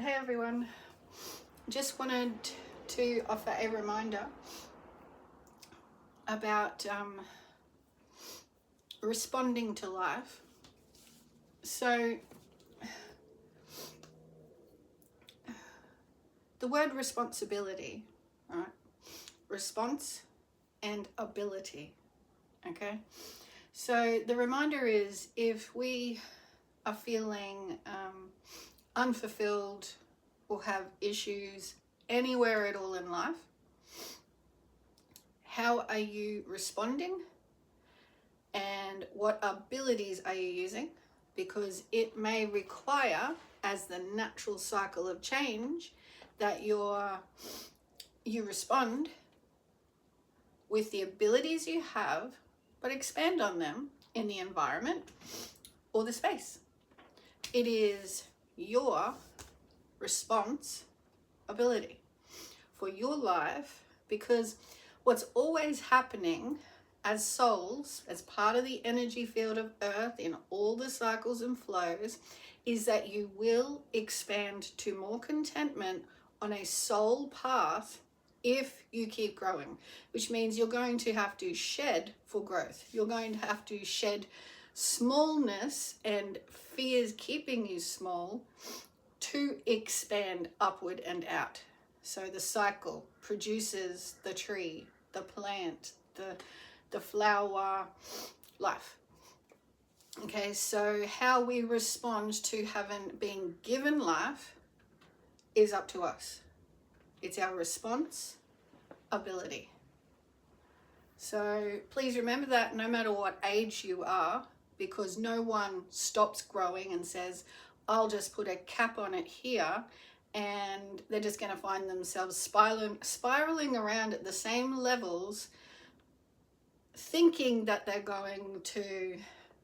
Hey everyone, just wanted to offer a reminder about responding to life. So the word responsibility, right? Response and ability, okay? So the reminder is, if we are feeling unfulfilled or have issues anywhere at all in life, how are you responding and what abilities are you using? Because it may require, as the natural cycle of change, that you respond with the abilities you have, but expand on them in the environment or the space. It is your response ability for your life, because what's always happening as souls, as part of the energy field of Earth in all the cycles and flows, is that you will expand to more contentment on a soul path if you keep growing, which means you're going to have to shed for growth. You're going to have to shed smallness and fears keeping you small to expand upward and out. So the cycle produces the tree, the plant, the flower, life. Okay, so how we respond to having been given life is up to us. It's our response ability. So please remember that no matter what age you are, because no one stops growing and says, I'll just put a cap on it here, and they're just going to find themselves spiraling around at the same levels, thinking that they're going to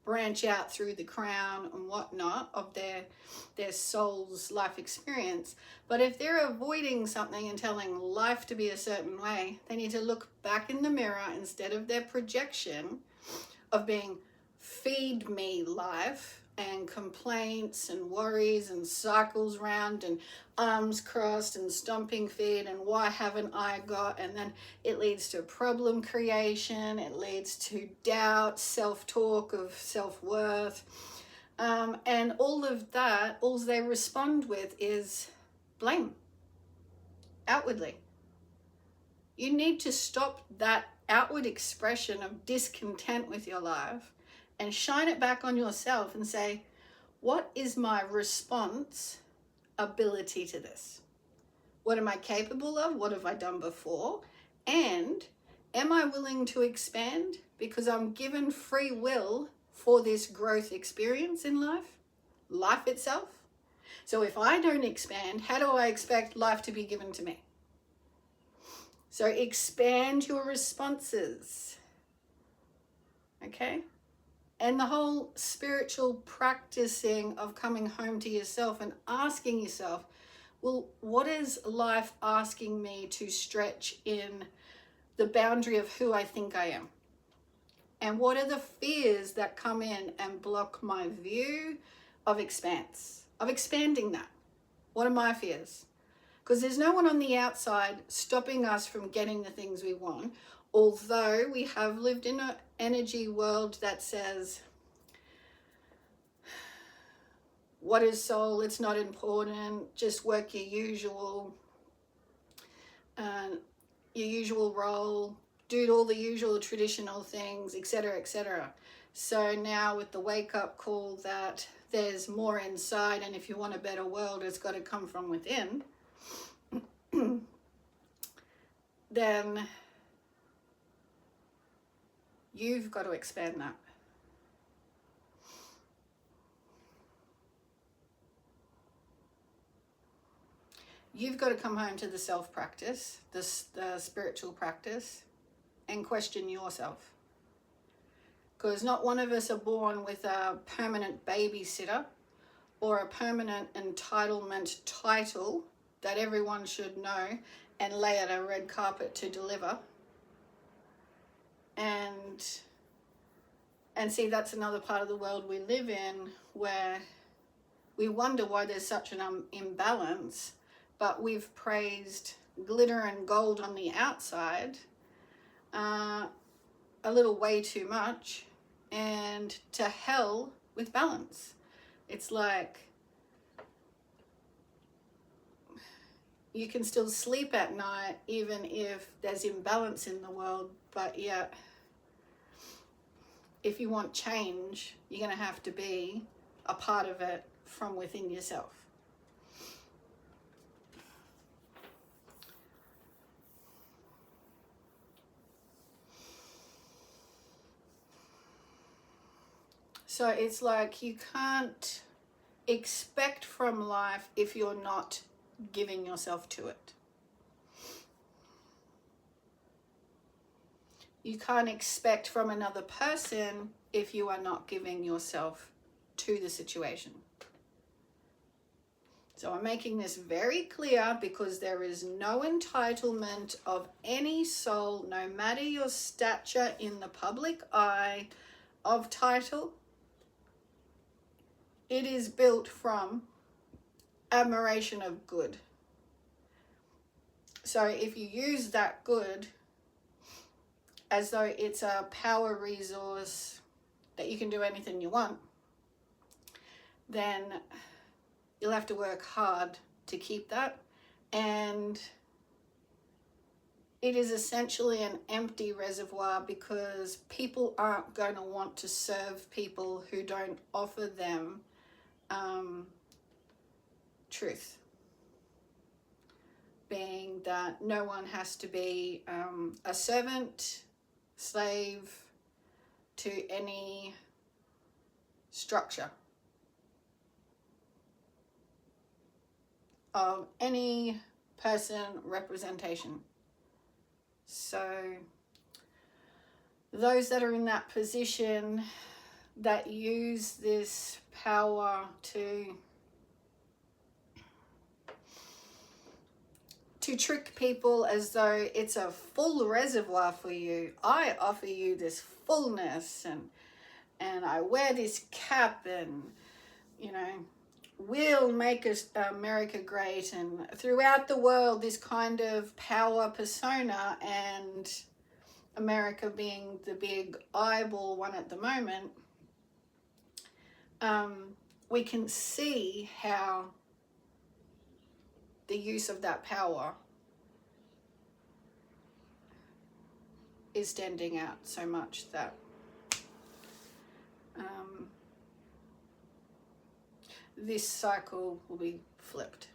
branch out through the crown and whatnot of their soul's life experience. But if they're avoiding something and telling life to be a certain way, they need to look back in the mirror instead of their projection of being feed me life and complaints and worries and cycles round and arms crossed and stomping feet and why haven't I got, and then it leads to problem creation, it leads to doubt, self-talk of self-worth, and all of that, all they respond with is blame outwardly. You need to stop that outward expression of discontent with your life and shine it back on yourself and say, what is my response ability to this? What am I capable of? What have I done before? And am I willing to expand because I'm given free will for this growth experience in life itself? So if I don't expand, how do I expect life to be given to me? So expand your responses, okay? And the whole spiritual practicing of coming home to yourself and asking yourself, well, what is life asking me to stretch in the boundary of who I think I am? And what are the fears that come in and block my view of expanse, of expanding that? What are my fears? Because there's no one on the outside stopping us from getting the things we want. Although we have lived in an energy world that says, what is soul? It's not important. Just work your usual role, do all the usual traditional things, etc., etc. So now with the wake-up call that there's more inside, and if you want a better world, it's got to come from within, then you've got to expand that. You've got to come home to the self-practice, the spiritual practice, and question yourself. Because not one of us are born with a permanent babysitter or a permanent entitlement title that everyone should know and lay out a red carpet to deliver. And see, that's another part of the world we live in, where we wonder why there's such an imbalance, but we've praised glitter and gold on the outside a little way too much, and to hell with balance. It's like you can still sleep at night even if there's imbalance in the world, but yet if you want change, you're going to have to be a part of it from within yourself. So it's like you can't expect from life if you're not giving yourself to it. You can't expect from another person if you are not giving yourself to the situation. So I'm making this very clear because there is no entitlement of any soul, no matter your stature in the public eye, of title. It is built from admiration of good. So if you use that good as though it's a power resource that you can do anything you want, then you'll have to work hard to keep that. And it is essentially an empty reservoir because people aren't going to want to serve people who don't offer them truth. Being that no one has to be a servant, slave to any structure of any person representation. So those that are in that position that use this power to trick people as though it's a full reservoir for you. I offer you this fullness, and I wear this cap, and we'll make America great, and throughout the world this kind of power persona, and America being the big eyeball one at the moment. We can see how the use of that power is standing out so much that this cycle will be flipped.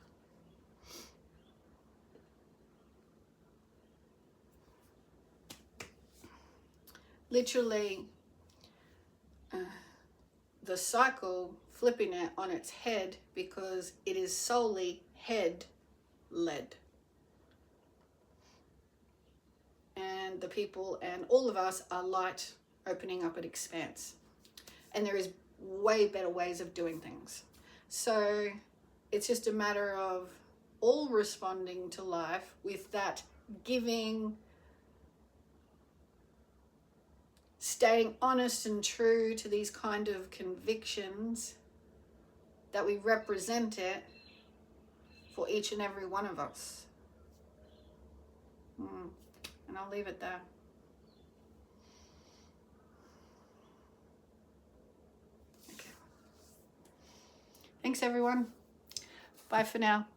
Literally, the cycle flipping it on its head because it is solely head led. And the people and all of us are light opening up an expanse. And there is way better ways of doing things. So it's just a matter of all responding to life with that giving, staying honest and true to these kind of convictions that we represent it for each and every one of us. And I'll leave it there. Okay. Thanks, everyone. Bye for now.